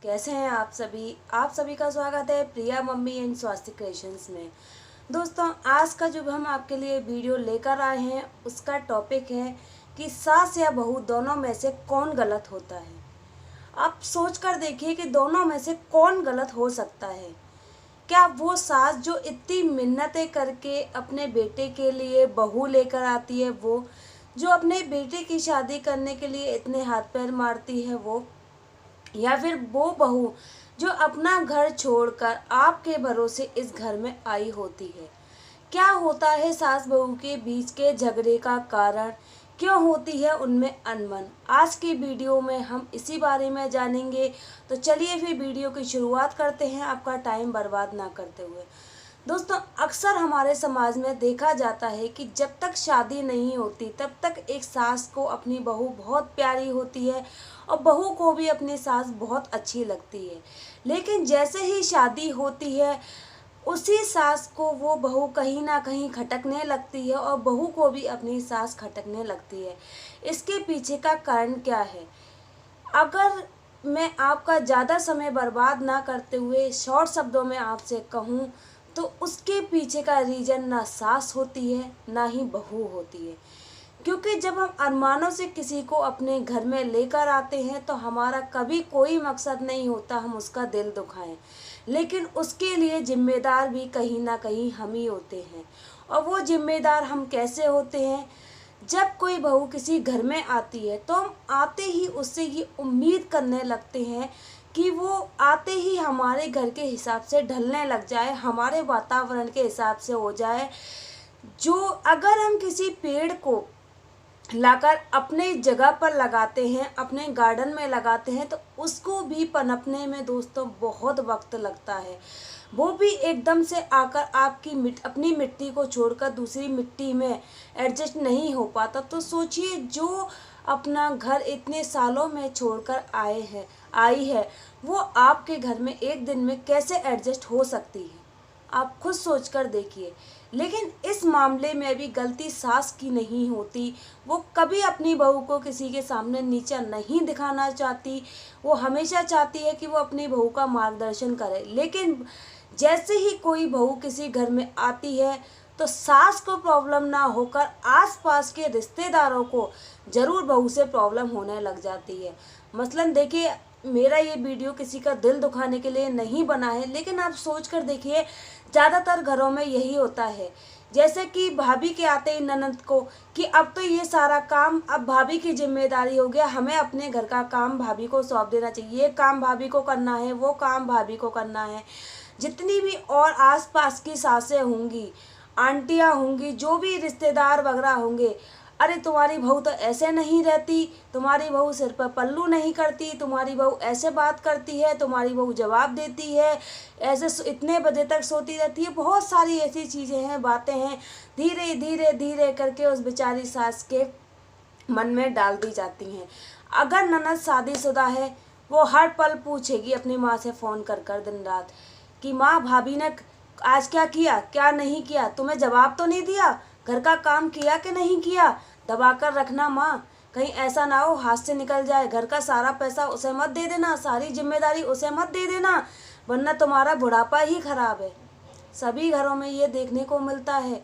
कैसे हैं आप सभी का स्वागत है प्रिया मम्मी एंड स्वास्थ्य क्रिएशंस में। दोस्तों, आज का जो हम आपके लिए वीडियो लेकर आए हैं उसका टॉपिक है कि सास या बहू दोनों में से कौन गलत होता है। आप सोच कर देखिए कि दोनों में से कौन गलत हो सकता है। क्या वो सास जो इतनी मिन्नतें करके अपने बेटे के लिए बहू लेकर आती है, वो जो अपने बेटे की शादी करने के लिए इतने हाथ पैर मारती है, वो या फिर वो बहू जो अपना घर छोड़कर आपके भरोसे इस घर में आई होती है। क्या होता है सास बहू के बीच के झगड़े का कारण, क्यों होती है उनमें अनबन। आज की वीडियो में हम इसी बारे में जानेंगे। तो चलिए फिर वीडियो की शुरुआत करते हैं, आपका टाइम बर्बाद ना करते हुए। दोस्तों, अक्सर हमारे समाज में देखा जाता है कि जब तक शादी नहीं होती तब तक एक सास को अपनी बहू बहुत प्यारी होती है और बहू को भी अपनी सास बहुत अच्छी लगती है। लेकिन जैसे ही शादी होती है उसी सास को वो बहू कहीं ना कहीं खटकने लगती है और बहू को भी अपनी सास खटकने लगती है। इसके पीछे का कारण क्या है? अगर मैं आपका ज़्यादा समय बर्बाद ना करते हुए शॉर्ट शब्दों में आपसे कहूँ तो उसके पीछे का रीज़न ना सास होती है ना ही बहू होती है। क्योंकि जब हम अरमानों से किसी को अपने घर में लेकर आते हैं तो हमारा कभी कोई मकसद नहीं होता हम उसका दिल दुखाएं, लेकिन उसके लिए जिम्मेदार भी कहीं ना कहीं हम ही होते हैं। और वो जिम्मेदार हम कैसे होते हैं? जब कोई बहू किसी घर में आती है तो हम आते ही उससे ये उम्मीद करने लगते हैं कि वो आते ही हमारे घर के हिसाब से ढलने लग जाए, हमारे वातावरण के हिसाब से हो जाए। जो अगर हम किसी पेड़ को लाकर अपने जगह पर लगाते हैं, अपने गार्डन में लगाते हैं, तो उसको भी पनपने में दोस्तों बहुत वक्त लगता है। वो भी एकदम से आकर आपकी अपनी मिट्टी को छोड़कर दूसरी मिट्टी में एडजस्ट नहीं हो पाता। तो सोचिए, जो अपना घर इतने सालों में छोड़कर आई है, वो आपके घर में एक दिन में कैसे एडजस्ट हो सकती है? आप खुद सोचकर देखिए। लेकिन इस मामले में भी गलती सास की नहीं होती। वो कभी अपनी बहू को किसी के सामने नीचा नहीं दिखाना चाहती। वो हमेशा चाहती है कि वो अपनी बहू का मार्गदर्शन करे। लेकिन जैसे ही कोई बहू किसी घर में आती है तो सास को प्रॉब्लम ना होकर आसपास के रिश्तेदारों को ज़रूर बहू से प्रॉब्लम होने लग जाती है। मसलन देखिए, मेरा ये वीडियो किसी का दिल दुखाने के लिए नहीं बना है, लेकिन आप सोच कर देखिए, ज़्यादातर घरों में यही होता है। जैसे कि भाभी के आते ही ननद को कि अब तो ये सारा काम अब भाभी की जिम्मेदारी हो गया, हमें अपने घर का काम भाभी को सौंप देना चाहिए। ये काम भाभी को करना है, वो काम भाभी को करना है। जितनी भी और आसपास की सासें होंगी, आंटियां होंगी, जो भी रिश्तेदार वगैरह होंगे, अरे तुम्हारी बहू तो ऐसे नहीं रहती, तुम्हारी बहू सिर पर पल्लू नहीं करती, तुम्हारी बहू ऐसे बात करती है, तुम्हारी बहू जवाब देती है, ऐसे इतने बजे तक सोती रहती है। बहुत सारी ऐसी चीज़ें हैं, बातें हैं, धीरे धीरे धीरे करके उस बेचारी सास के मन में डाल दी जाती हैं। अगर ननद शादीशुदा है, वो हर पल पूछेगी अपनी माँ से फ़ोन कर कर दिन रात कि माँ, भाभी ने आज क्या किया, क्या नहीं किया, तुम्हें जवाब तो नहीं दिया, घर का काम किया कि नहीं किया, दबा कर रखना माँ, कहीं ऐसा ना हो हाथ से निकल जाए। घर का सारा पैसा उसे मत दे देना, सारी जिम्मेदारी उसे मत दे देना, वरना तुम्हारा बुढ़ापा ही खराब है। सभी घरों में ये देखने को मिलता है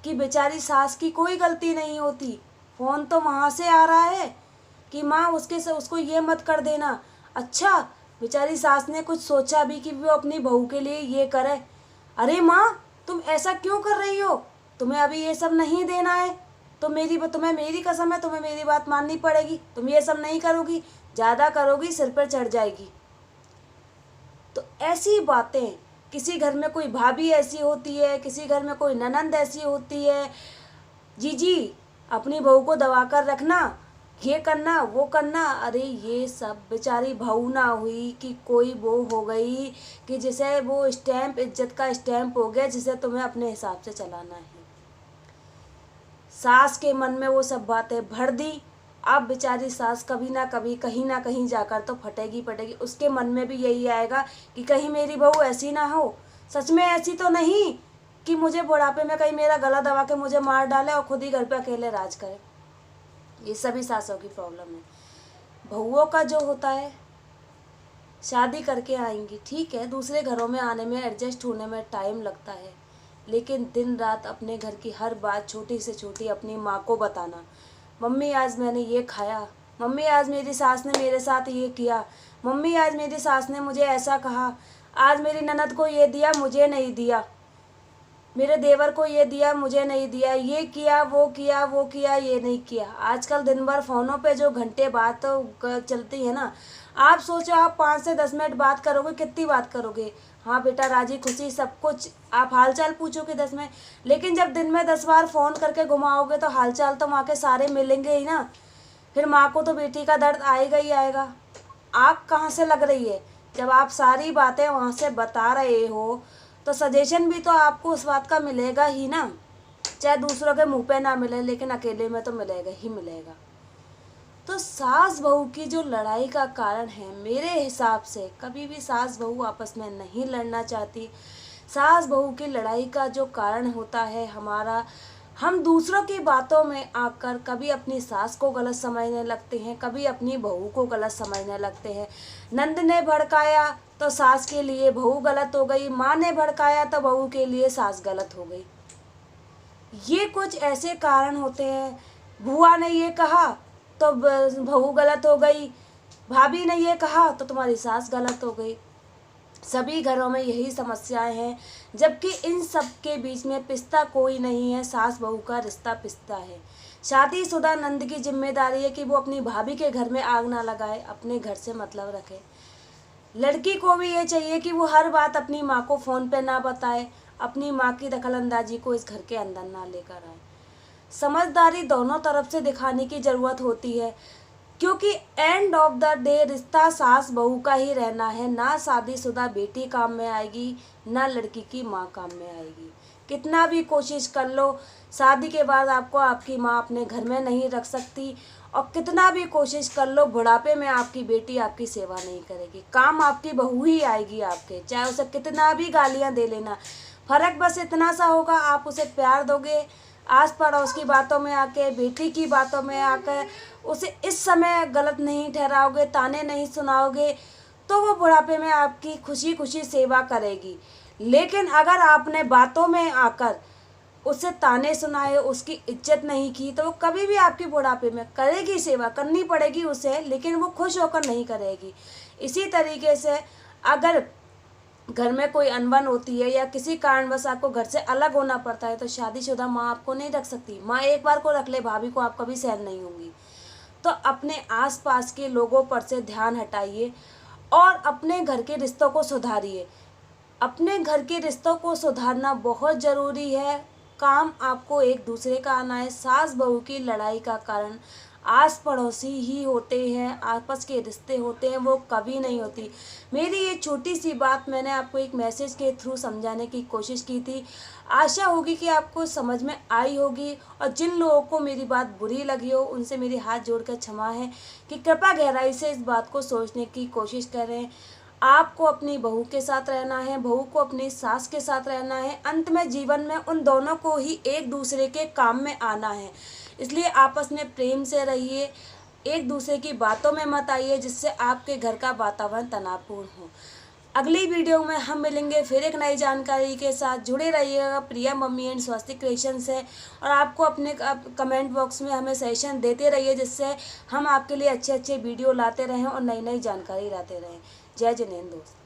कि बेचारी सास की कोई गलती नहीं होती। फ़ोन तो वहाँ से आ रहा है कि माँ उसके से उसको ये मत कर देना। अच्छा, बेचारी सास ने कुछ सोचा भी कि वो अपनी बहू के लिए ये करे। अरे माँ, तुम ऐसा क्यों कर रही हो? तुम्हें अभी ये सब नहीं देना है तो तुम्हें मेरी कसम है, तुम्हें मेरी बात माननी पड़ेगी। तुम ये सब नहीं करोगी, ज़्यादा करोगी सिर पर चढ़ जाएगी। तो ऐसी बातें, किसी घर में कोई भाभी ऐसी होती है, किसी घर में कोई ननंद ऐसी होती है, जी अपनी बहू को दबा कर रखना, ये करना वो करना। अरे ये सब बेचारी बहू ना हुई कि कोई वो हो गई कि जिसे वो स्टैम्प, इज्जत का स्टैम्प हो गया जिसे तुम्हें अपने हिसाब से चलाना है। सास के मन में वो सब बातें भर दी। अब बेचारी सास कभी ना कभी कहीं ना कहीं जाकर तो फटेगी पटेगी। उसके मन में भी यही आएगा कि कहीं मेरी बहू ऐसी ना हो, सच में ऐसी तो नहीं कि मुझे बुढ़ापे में कहीं मेरा गला दबा के मुझे मार डाले और खुद ही घर पे अकेले राज करे। ये सभी सासों की प्रॉब्लम है। बहुओं का जो होता है शादी करके आएंगी, ठीक है, दूसरे घरों में आने में एडजस्ट होने में टाइम लगता है, लेकिन दिन रात अपने घर की हर बात छोटी से छोटी अपनी माँ को बताना। मम्मी आज मैंने ये खाया, मम्मी आज मेरी सास ने मेरे साथ ये किया, मम्मी आज मेरी सास ने मुझे ऐसा कहा, आज मेरी ननद को ये दिया मुझे नहीं दिया, मेरे देवर को ये दिया मुझे नहीं दिया, ये किया वो किया वो किया ये नहीं किया। आजकल दिन भर फ़ोनों पे जो घंटे बात चलती है ना, आप सोचो आप 5 से 10 मिनट बात करोगे, कितनी बात करोगे? हाँ बेटा राजी खुशी सब कुछ आप हालचाल पूछोगे 10 में, लेकिन जब दिन में 10 बार फ़ोन करके घुमाओगे तो हालचाल तो माँ के सारे मिलेंगे ही ना। फिर माँ को तो बेटी का दर्द आएगा ही आएगा। आग कहाँ से लग रही है? जब आप सारी बातें वहाँ से बता रहे हो तो सजेशन भी तो आपको उस बात का मिलेगा ही ना, चाहे दूसरों के मुंह पे ना मिले लेकिन अकेले में तो मिलेगा ही मिलेगा। तो सास बहू की जो लड़ाई का कारण है, मेरे हिसाब से कभी भी सास बहू आपस में नहीं लड़ना चाहती। सास बहू की लड़ाई का जो कारण होता है हम दूसरों की बातों में आकर कभी अपनी सास को गलत समझने लगते हैं, कभी अपनी बहू को गलत समझने लगते हैं। नंद ने भड़काया तो सास के लिए बहू गलत हो गई, माँ ने भड़काया तो बहू के लिए सास गलत हो गई। ये कुछ ऐसे कारण होते हैं। बुआ ने ये कहा तो बहू गलत हो गई, भाभी ने ये कहा तो तुम्हारी सास गलत हो गई। सभी घरों में यही समस्याएं हैं, जबकि इन सब के बीच में पिसता कोई नहीं है, सास बहू का रिश्ता पिसता है। शादीशुदा नंद की जिम्मेदारी है कि वो अपनी भाभी के घर में आग ना लगाए, अपने घर से मतलब रखे। लड़की को भी ये चाहिए कि वो हर बात अपनी माँ को फ़ोन पे ना बताए, अपनी माँ की दखलंदाजी को इस घर के अंदर ना लेकर आए। समझदारी दोनों तरफ से दिखाने की ज़रूरत होती है, क्योंकि एंड ऑफ द डे रिश्ता सास बहू का ही रहना है। ना शादीशुदा बेटी काम में आएगी, ना लड़की की माँ काम में आएगी। कितना भी कोशिश कर लो, शादी के बाद आपको आपकी माँ अपने घर में नहीं रख सकती, और कितना भी कोशिश कर लो बुढ़ापे में आपकी बेटी आपकी सेवा नहीं करेगी। काम आपकी बहू ही आएगी आपके, चाहे उसे कितना भी गालियाँ दे लेना। फ़र्क बस इतना सा होगा, आप उसे प्यार दोगे, आस पड़ोस की बातों में आके, बेटी की बातों में आकर उसे इस समय गलत नहीं ठहराओगे, ताने नहीं सुनाओगे, तो वो बुढ़ापे में आपकी खुशी खुशी सेवा करेगी। लेकिन अगर आपने बातों में आकर उसे ताने सुनाए, उसकी इज्जत नहीं की, तो वो कभी भी आपकी बुढ़ापे में करेगी सेवा, करनी पड़ेगी उसे, लेकिन वो खुश होकर नहीं करेगी। इसी तरीके से अगर घर में कोई अनबन होती है या किसी कारणवश आपको घर से अलग होना पड़ता है, तो शादीशुदा माँ आपको नहीं रख सकती। माँ एक बार को रख ले, भाभी को आप कभी सहन नहीं होंगी। तो अपने आसपास के लोगों पर से ध्यान हटाइए और अपने घर के रिश्तों को सुधारिए। अपने घर के रिश्तों को सुधारना बहुत ज़रूरी है। काम आपको एक दूसरे का आना है। सास बहू की लड़ाई का कारण आस पड़ोसी ही होते हैं, आपस के रिश्ते होते हैं, वो कभी नहीं होती। मेरी ये छोटी सी बात मैंने आपको एक मैसेज के थ्रू समझाने की कोशिश की थी। आशा होगी कि आपको समझ में आई होगी, और जिन लोगों को मेरी बात बुरी लगी हो उनसे मेरी हाथ जोड़कर क्षमा है कि कृपया गहराई से इस बात को सोचने की कोशिश करें। आपको अपनी बहू के साथ रहना है, बहू को अपनी सास के साथ रहना है। अंत में जीवन में उन दोनों को ही एक दूसरे के काम में आना है। इसलिए आपस में प्रेम से रहिए, एक दूसरे की बातों में मत आइए, जिससे आपके घर का वातावरण तनावपूर्ण हो। अगली वीडियो में हम मिलेंगे फिर एक नई जानकारी के साथ। जुड़े रहिएगा, प्रिया मम्मी एंड स्वास्तिक क्रिएशन से, और आपको अपने कमेंट बॉक्स में हमें सजेशन देते रहिए, जिससे हम आपके लिए अच्छे अच्छे वीडियो लाते रहें और नई नई जानकारी लाते रहें। जय जिनेंद्र दोस्त।